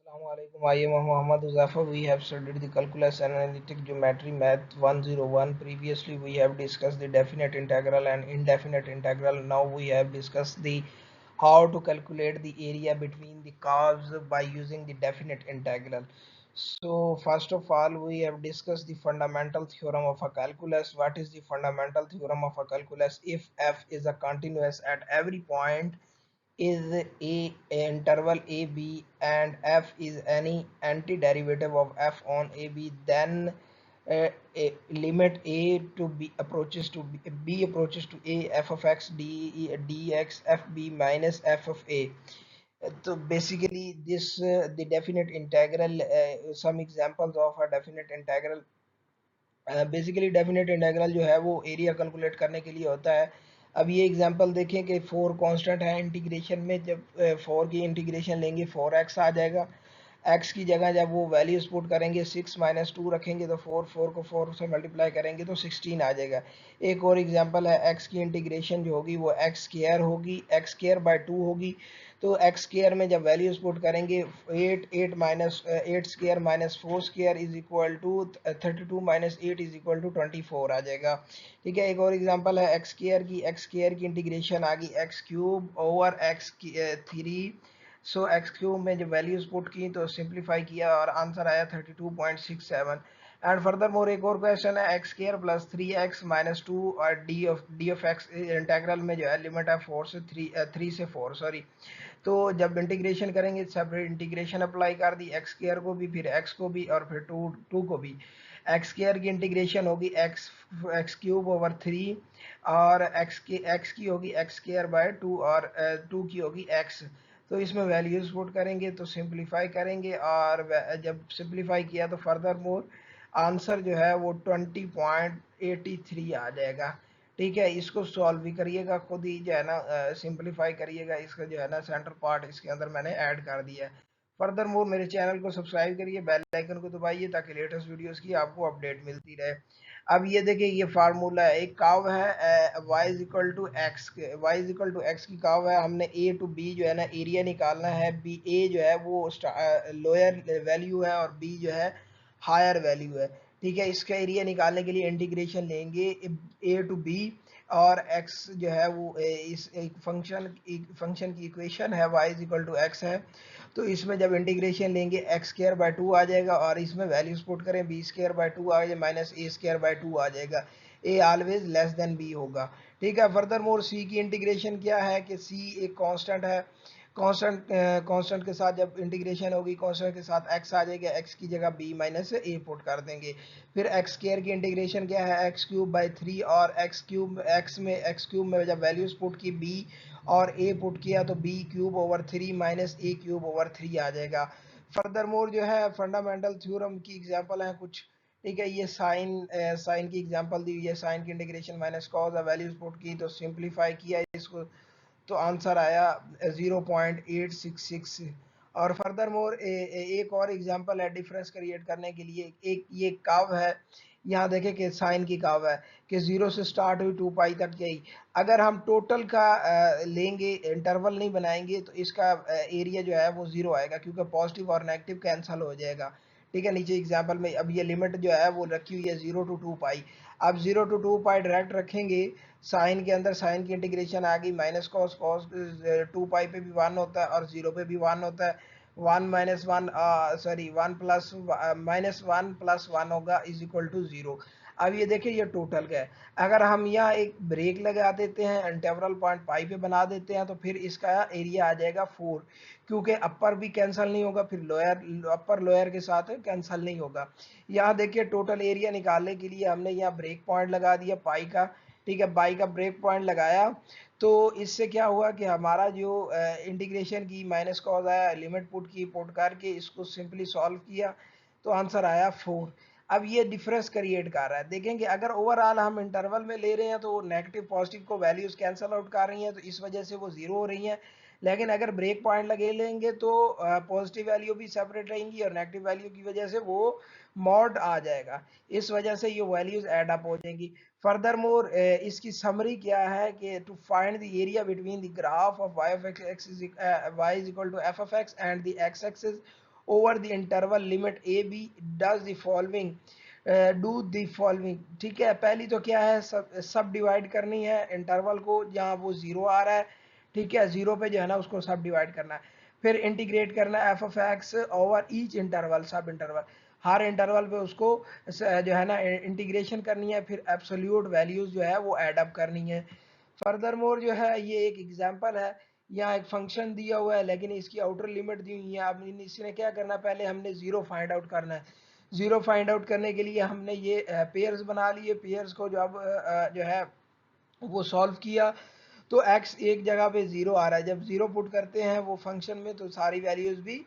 Assalamualaikum. I am Muhammad Uzafa. We have studied the calculus and analytic geometry math 101. Previously, we have discussed the definite integral and indefinite integral. Now we have discussed the how to calculate the area between the curves by using the definite integral. So first of all, we have discussed the fundamental theorem of a calculus. What is the fundamental theorem of a calculus? If f is a continuous at every point is a interval ab and f is any antiderivative of f on ab, then limit a to b approaches to b approaches to a f of x dx fb minus f of a. So basically this the definite integral, some examples of a definite integral. Basically definite integral जो है वो area calculate करने के लिए होता है. अब ये एग्जांपल देखें कि 4 कांस्टेंट है इंटीग्रेशन में. जब 4 की इंटीग्रेशन लेंगे 4x आ जाएगा. x की जगह जब वो वैल्यूज पुट करेंगे 6 माइनस 2 रखेंगे तो 4 को 4 से मल्टीप्लाई करेंगे तो 16 आ जाएगा. एक और एग्जांपल है, x की इंटीग्रेशन जो होगी वो x स्क्वायर होगी, x स्क्वायर बाय 2 होगी. तो एक्स स्क्वायर में जब वैल्यूज पुट करेंगे 8 square minus 4 square is equal to 32 minus 8 is equal to 24 आ जाएगा. ठीक है. एक और एग्जांपल है एक्स स्क्वायर की इंटीग्रेशन आ गई x cube over x 3. So x cube में जब वैल्यूज पुट की तो सिंप्लीफाई किया और आंसर आया 32.67. एंड फर्दर मोर एक और क्वेश्चन है x square plus 3x minus 2 और डी ऑफ एक्स इंटेग्रल में जो है लिमिट है 4 से 3 से 4 सॉरी. तो जब इंटीग्रेशन करेंगे सेपरेट इंटीग्रेशन अप्लाई कर दी एक्स स्क्वायर को भी फिर एक्स को भी और फिर टू को भी. एक्स स्क्वायर की इंटीग्रेशन होगी एक्स क्यूब ओवर 3 और एक्स की होगी एक्स स्क्वायर बाय 2 और 2 की होगी एक्स. तो इसमें वैल्यूज पुट करेंगे तो सिंप्लीफाई करेंगे और जब सिंप्लीफाई किया तो फर्दर मोर आंसर जो है वो 20.83 आ जाएगा. ठीक है. इसको सॉल्व भी करिएगा खुद ही जो है ना, सिंप्लीफाई करिएगा. इसका जो है ना सेंटर पार्ट इसके अंदर मैंने ऐड कर दिया है. फर्दर मोर मेरे चैनल को सब्सक्राइब करिए, बेल आइकन को दबाइए ताकि लेटेस्ट वीडियोस की आपको अपडेट मिलती रहे. अब ये देखिए ये फार्मूला है, एक कर्व है y is equal to x, y is equal to x की कर्व है. हमने a टू b जो है ना एरिया निकालना है. बी a जो है वो लोअर वैल्यू है और b जो है हायर वैल्यू है. ठीक है. इसका एरिया निकालने के लिए इंटीग्रेशन लेंगे a टू b और x जो है वो इस एक फंक्शन की इक्वेशन है y is equal to x है. तो इसमें जब इंटीग्रेशन लेंगे एक्स स्क्वायर बाय 2 आ जाएगा और इसमें वैल्यूज पुट करें बी स्क्वायर बाय 2 आ जाए माइनस ए स्क्वायर बाय 2 आ जाएगा. A always less than B होगा. ठीक है. फर्दर मोर सी की इंटीग्रेशन क्या है कि सी एक कांस्टेंट है. कांस्टेंट के साथ जब इंटीग्रेशन होगी कांस्टेंट के साथ एक्स आ जाएगा, एक्स की जगह बी माइनस ए पुट कर देंगे. फिर एक्स स्क्वायर की इंटीग्रेशन क्या है एक्स क्यूब बाई 3 और एक्स क्यूब में जब वैल्यूज पुट की बी और ए पुट किया तो बी क्यूब ओवर 3 माइनस ए क्यूब ओवर 3 आ जाएगा. फर्दर मोर जो है फंडामेंटल थ्योरम की एग्जांपल है कुछ. ठीक है. ये साइन की एग्जांपल दी हुई है. साइन की integration minus cos values put की तो सिंप्लीफाई किया इसको तो आंसर आया 0.866. और फर्दर मोर एक और एग्जांपल है डिफरेंस क्रिएट करने के लिए. एक ये कर्व है. यहाँ देखें कि साइन की कर्व है कि 0 से स्टार्ट हुई 2 पाई तक गई. अगर हम टोटल का लेंगे इंटरवल नहीं बनाएंगे तो इसका एरिया जो है वो 0 आएगा क्योंकि पॉजिटिव और नेगेटिव कैंसिल हो जाएगा. ठीक है. नीचे एग्जांपल में अब ये लिमिट जो है वो रखी हुई है 0 टू 2 पाई. अब 0 टू 2 पाई डायरेक्ट रखेंगे. साइन के अंदर साइन की इंटीग्रेशन आ गई माइनस कॉस 2 पाई पे भी 1 होता है और 0 पे भी 1 होता है. 1 minus 1 sorry 1 plus minus 1 plus 1 होगा इज इक्वल टू 0. अब ये देखिए ये टोटल का है. अगर हम यहाँ एक ब्रेक लगा देते हैं इंटरवल पॉइंट पाई पे बना देते हैं तो फिर इसका एरिया आ जाएगा 4 क्योंकि अपर भी कैंसिल नहीं होगा फिर लोअर अपर लोअर के साथ कैंसिल नहीं होगा. यहाँ देखिए टोटल एरिया निकालने के लिए हमने यहाँ ब्रेक पॉइंट लगा दिया पाई का. ठीक है. पाई का ब्रेक पॉइंट लगाया तो इससे क्या हुआ कि हमारा जो इंटीग्रेशन की माइनस कॉस आया लिमिट पुट करके इसको सिंपली सॉल्व किया तो आंसर आया 4. अब ये डिफरेंस क्रिएट कर रहा है. देखेंगे अगर ओवरऑल हम इंटरवल में ले रहे हैं तो नेगेटिव पॉजिटिव को वैल्यूज कैंसिल आउट कर रही हैं तो इस वजह से वो जीरो हो रही हैं. लेकिन अगर ब्रेक पॉइंट लगे लेंगे तो पॉजिटिव वैल्यू भी सेपरेट रहेंगी और नेगेटिव वैल्यू की वजह से वो मॉड आ जाएगा. इस वजह से ये वैल्यूज एड अप हो जाएंगी. फर्दर मोर इसकी समरी क्या है कि to find the area between the graph of y of x y is equal to f of x and the x axis over the interval limit a b does the following do the following. ठीक है, पहली तो क्या है, सब divide करनी है interval को जहाँ वो जीरो आ रहा है। ठीक है, जीरो पे जो है ना उसको सब डिवाइड करना है, फिर इंटीग्रेट करना है F of x over each interval, सब इंटरवल, हर इंटरवल पे उसको जो है ना इंटीग्रेशन करनी है, फिर एब्सोल्यूट वैल्यूज जो है वो एड अप करनी है। फर्दर मोर जो है ये एक एग्जांपल है, यहाँ एक फंक्शन दिया हुआ है लेकिन इसकी आउटर लिमिट दी हुई है। अब इसने क्या करना है, पहले हमने जीरो फाइंड आउट करना है। जीरो फाइंड आउट करने के लिए हमने ये पेयर्स बना लिए, पेयर्स को जो अब जो है वो सॉल्व किया तो x एक जगह पे जीरो आ रहा है, जब जीरो पुट करते हैं वो फंक्शन में तो सारी वैल्यूज भी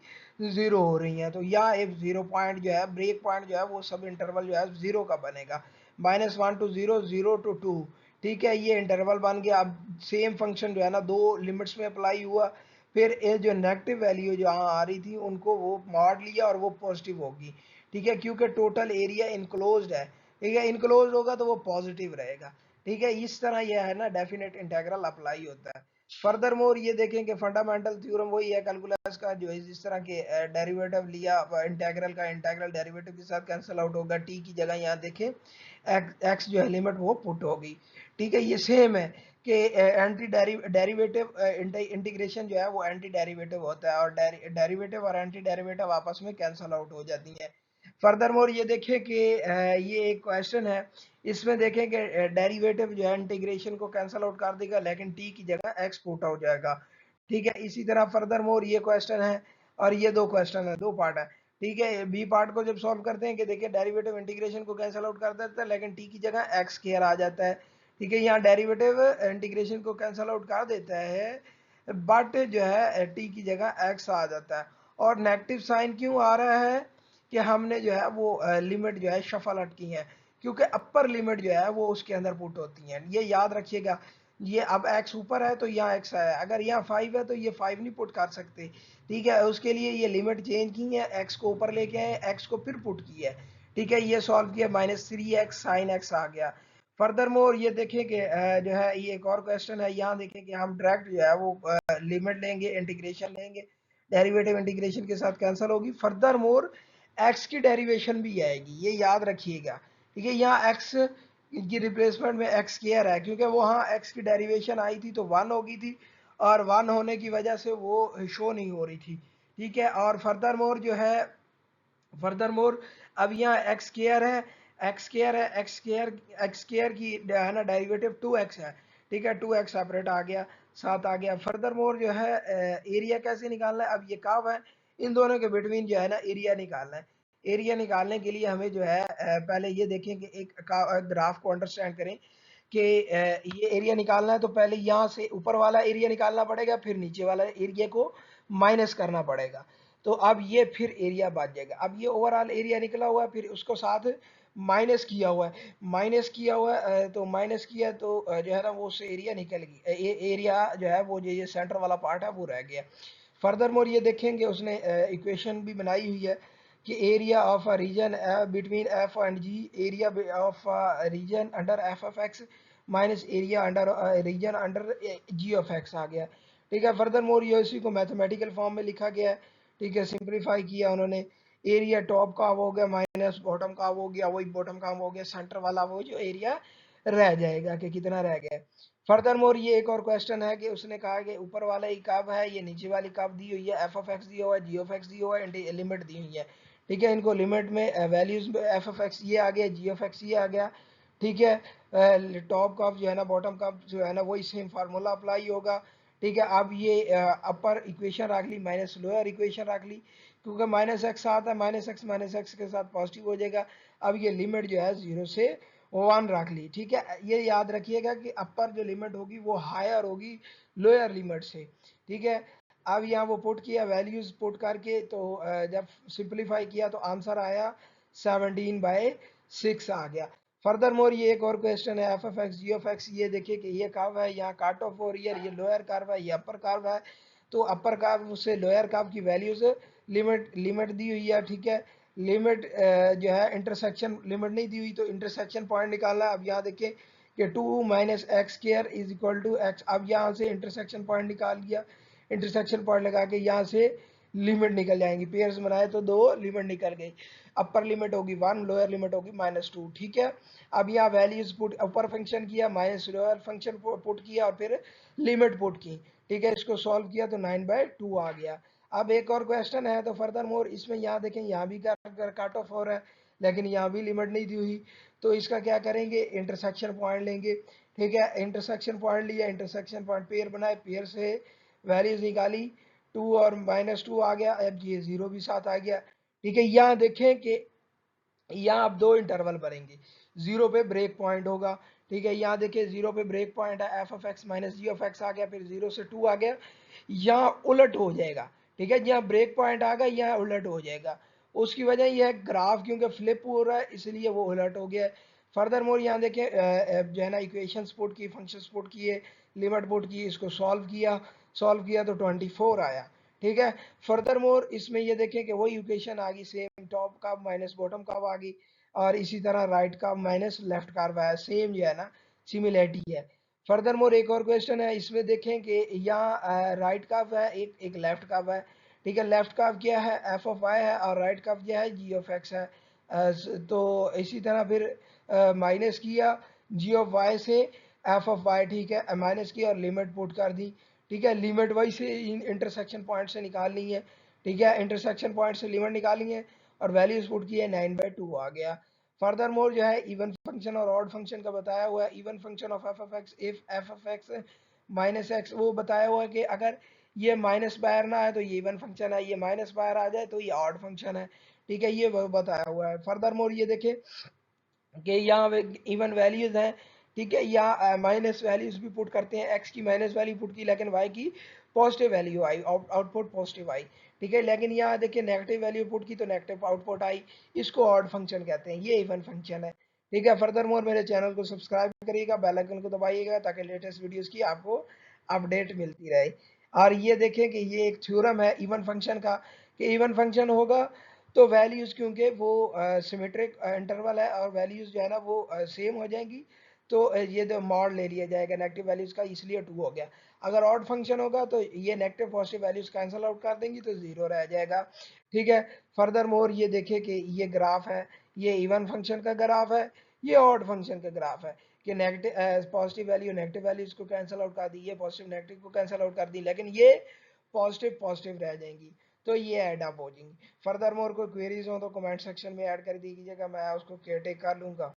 जीरो हो रही हैं। तो यहाँ एक जीरो पॉइंट जो है, ब्रेक पॉइंट जो है वो सब इंटरवल जो है जीरो का बनेगा, -1 to 0, 0 to 2। ठीक है, ये इंटरवल बन गया। अब सेम फंक्शन जो है ना दो लिमिट्स में अप्लाई हुआ, फिर ये जो नेगेटिव वैल्यू जो आ रही थी उनको वो मॉड लिया और वो पॉजिटिव होगी। ठीक है, क्योंकि टोटल एरिया इनक्लोज्ड है। ठीक है, इनक्लोज होगा तो वो पॉजिटिव रहेगा। ठीक है, इस तरह यह है ना डेफिनेट इंटीग्रल अप्लाई होता है। फर्दर मोर ये देखें कि फंडामेंटल थ्योरम वही है कैलकुलस का, जो है जिस तरह के डेरिवेटिव लिया इंटीग्रल का, इंटीग्रल डेरिवेटिव के साथ कैंसिल आउट होगा, टी की जगह यहाँ देखें एक्स जो है लिमिट वो पुट होगी। ठीक है, ये सेम है कि एंटी डेरिवेटिव इंटीग्रेशन जो है वो एंटी डेरिवेटिव होता है, और डेरिवेटिव और एंटी डेरिवेटिव आपस में कैंसिल आउट हो जाती हैं। फर्दर मोर ये देखें कि ये एक क्वेश्चन है, इसमें देखें कि डेरिवेटिव जो है इंटीग्रेशन को कैंसिल आउट कर देगा लेकिन टी की जगह एक्स पुट हो जाएगा। ठीक है, इसी तरह फर्दर मोर ये क्वेश्चन है, और ये दो क्वेश्चन है, दो पार्ट है। ठीक है, बी पार्ट को जब सॉल्व करते हैं कि देखिए डेरिवेटिव इंटीग्रेशन को कैंसिल आउट कर देता है लेकिन टी की जगह एक्स स्क्वायर आ जाता है। ठीक है, यहाँ डेरिवेटिव इंटीग्रेशन को कैंसिल आउट कर देता है बट जो है टी की जगह एक्स आ जाता है। और नेगेटिव साइन क्यों आ रहा है कि हमने जो है वो लिमिट जो है शफल अटकी है, क्योंकि अपर लिमिट जो है वो उसके अंदर पुट होती है। ये याद रखिएगा, ये अब x ऊपर है तो यहाँ x है, अगर यहाँ 5 है तो ये 5 नहीं पुट कर सकते। ठीक है, उसके लिए ये लिमिट चेंज की है, x को ऊपर लेके आए, x को फिर पुट किया है। ठीक है, ये सॉल्व किया, -3x sin x आ गया। फर्दर मोर ये देखें कि जो है ये एक और क्वेश्चन है, यहाँ देखें कि हम डायरेक्ट जो है वो लिमिट लेंगे, इंटीग्रेशन लेंगे, डेरिवेटिव इंटीग्रेशन के साथ कैंसिल होगी। फर्दर मोर एक्स की डेरिवेशन भी आएगी, ये याद रखिएगा। ठीक है, यहाँ एक्स की रिप्लेसमेंट में एक्स स्क्वायर है, क्योंकि वहाँ एक्स की डेरिवेशन आई थी तो 1 हो गई थी, और 1 होने की वजह से वो शो नहीं हो रही थी। ठीक है, और फर्दर मोर जो है, फर्दर मोर अब यहाँ एक्स स्क्वायर है, एक्स स्क्वायर है, एक्स स्क्वायर की है ना डेरिवेटिव 2x है। ठीक है, 2x सेपरेट आ गया, साथ आ गया। फर्दर मोर जो है एरिया कैसे निकालना है, अब ये कर्व है, इन दोनों के बिटवीन जो है ना एरिया निकालना है। एरिया निकालने के लिए हमें जो है पहले ये देखें कि एक ग्राफ को अंडरस्टैंड करें कि ये एरिया निकालना है तो पहले यहाँ से ऊपर वाला एरिया निकालना पड़ेगा, फिर नीचे वाला एरिया को माइनस करना पड़ेगा, तो अब ये फिर एरिया बच जाएगा। अब ये ओवरऑल एरिया निकला हुआ है, फिर उसको साथ माइनस किया हुआ है, माइनस किया हुआ है तो माइनस किया तो जो है ना वो उससे एरिया निकल गई, एरिया जो है वो जो ये सेंटर वाला पार्ट है वो रह गया। फर्दर मोर ये देखेंगे उसने इक्वेशन भी बनाई हुई है कि area of a region between F and G, area of region under F of X minus area under region under G of X आ गया। ठीक है, फर्दर मोर ये इसी को मैथमेटिकल फॉर्म में लिखा गया है। ठीक है, सिंप्लीफाई किया उन्होंने, एरिया टॉप का हो गया माइनस बॉटम का हो गया, वही बॉटम का हो गया, सेंटर वाला वो जो एरिया रह जाएगा कि कितना रह गया। फर्दर मोर ये एक और क्वेश्चन है कि उसने कहा कि ऊपर वाला ही कर्व है, ये नीचे वाली कर्व दी हुई है, एफ ऑफ एक्स दिया हुआ है, जी ऑफ एक्स दिया हुआ है, लिमिट दी हुई है। ठीक है, इनको लिमिट में वैल्यूज एफ ऑफ एक्स ये आ गया, जी ऑफ एक्स ये आ गया। ठीक है, टॉप कर्व जो है ना बॉटम कर्व जो है ना वही सेम फार्मूला अप्लाई होगा। ठीक है, अब ये अपर इक्वेशन रख ली माइनस लोअर इक्वेशन रख ली, क्योंकि -x आता है, -x के साथ पॉजिटिव हो जाएगा। अब ये लिमिट जो है 0 से 1 रख ली। ठीक है, ये याद रखिएगा कि अपर जो लिमिट होगी वो हायर होगी लोअर लिमिट से। ठीक है, अब यहाँ वो पुट किया, वैल्यूज पुट करके तो जब सिंप्लीफाई किया तो आंसर आया 17/6 आ गया। फर्दर मोर ये एक और क्वेश्चन है, f f x g of x, ये देखिए कि ये कर्व है, यहाँ काट ऑफ हो रही है, ये लोअर कर्व है, ये अपर कर्व है, तो अपर कर्व से लोअर कर्व की वैल्यूज लिमिट लिमिट दी हुई है। ठीक है, लिमिट जो है इंटरसेक्शन लिमिट नहीं दी हुई तो इंटरसेक्शन पॉइंट निकालना है। अब यहाँ देखिए कि 2 minus x square is equal to x, अब यहाँ से इंटरसेक्शन पॉइंट निकाल लिया, इंटरसेक्शन पॉइंट लगा के यहाँ से लिमिट निकल जाएंगी, पेयर्स बनाए तो 2 लिमिट निकल गई। अपर लिमिट होगी 1, लोअर लिमिट होगी -2, ठीक है। अब यहाँ वैल्यूज पुट, अपर फंक्शन किया माइनस लोअर फंक्शन पुट किया और फिर लिमिट पुट की, ठीक है। इसको सॉल्व किया तो 9/2 आ गया। अब एक और क्वेश्चन है, तो फर्दर मोर इसमें यहाँ देखें, यहाँ भी काट ऑफ हो रहा है लेकिन यहाँ भी लिमिट नहीं दी हुई, तो इसका क्या करेंगे, इंटरसेक्शन पॉइंट लेंगे, ठीक है। इंटरसेक्शन पॉइंट लिया, इंटरसेक्शन पॉइंट पेयर बनाए, पेयर से वैल्यूज निकाली, 2 और -2 आ गया, अब ये 0 भी साथ आ गया, ठीक है। यहाँ देखें कि यहाँ आप 2 इंटरवल भरेंगे, 0 पे ब्रेक पॉइंट होगा, ठीक है। यहाँ देखिए 0 पे ब्रेक पॉइंट है, F of X minus G of X आ गया, फिर 0 से 2 आ गया, यहाँ उलट हो जाएगा, ठीक है। यहाँ ब्रेक पॉइंट आ गया, यहाँ उलट हो जाएगा, उसकी वजह यह है ग्राफ क्योंकि फ्लिप हो रहा है इसलिए वो उलट हो गया है। फर्दर मोर यहाँ देखें जो है ना इक्वेशन पुट की, फंक्शन पुट किए, लिमिट पुट की, इसको सॉल्व किया तो 24 आया, ठीक है। फर्दर मोर इसमें ये देखें कि वही इक्वेशन आ गई, सेम टॉप का माइनस बॉटम का आ गई, और इसी तरह राइट का माइनस लेफ्ट का आया, सेम जो है ना सिमिलैरिटी है। फर्दर मोर एक और क्वेश्चन है, इसमें देखें कि यहाँ राइट का है, एक लेफ्ट का है, ठीक है। लेफ्ट का क्या है, एफ ऑफ वाई है, और राइट का क्या है, जी ऑफ एक्स है। तो इसी तरह फिर माइनस किया जी ऑफ वाई से एफ ऑफ वाई, ठीक है, माइनस किया और लिमिट पुट कर दी, ठीक है। लिमिट वाई से इंटरसेक्शन पॉइंट से निकालनी है, ठीक है। इंटरसेक्शन पॉइंट से लिमिट निकालनी है और वैल्यूज पुट की है, 9/2 आ गया। फर्दर मोर जो है इवन फंक्शन और ऑड फंक्शन का बताया हुआ है। Even function of F of x, if F of X minus x, वो बताया हुआ है कि अगर ये माइनस बाहर ना आए तो ये इवन फंक्शन है, ये माइनस बाहर आ जाए तो ये ऑड फंक्शन है, ठीक है। ये बताया हुआ है। फर्दर मोर ये देखे कि यहाँ इवन वैल्यूज हैं, ठीक है। यहाँ माइनस वैल्यूज भी पुट करते हैं, एक्स की माइनस वैल्यू पुट की लेकिन वाई की पॉजिटिव वैल्यू आई, आउटपुट पॉजिटिव आई, ठीक है। लेकिन यहाँ देखिए नेगेटिव वैल्यू पुट की तो नेगेटिव आउटपुट आई, इसको ऑड फंक्शन कहते हैं, ये इवन फंक्शन है, ठीक है। फर्दर मोर मेरे चैनल को सब्सक्राइब करिएगा, बेल आइकन को दबाइएगा ताकि लेटेस्ट वीडियोस की आपको अपडेट मिलती रहे। और ये देखें कि ये एक थ्योरम है इवन फंक्शन का, कि इवन फंक्शन होगा तो वैल्यूज क्योंकि वो सिमेट्रिक इंटरवल है और वैल्यूज जो है ना वो सेम हो जाएंगी, तो ये तो मॉड ले लिया जाएगा नेगेटिव वैल्यूज का, इसलिए 2 हो गया। अगर ऑड फंक्शन होगा तो ये negative positive values cancel out कर देंगी तो 0 रह जाएगा, ठीक है। फर्दर मोर ये देखे कि ये ग्राफ है, ये इवन फंक्शन का ग्राफ है, ये ऑड फंक्शन का ग्राफ है, कि negative positive value negative values को कैंसिल आउट कर दी, ये पॉजिटिव नेगेटिव को कैंसिल आउट कर दी, लेकिन ये पॉजिटिव पॉजिटिव रह जाएंगी, तो ये ऐड अप हो जाएंगी। फर्दर मोर कोई क्वेरीज हो तो कमेंट सेक्शन में ऐड कर दीजिएगा, मैं उसको केयर टेक कर लूँगा।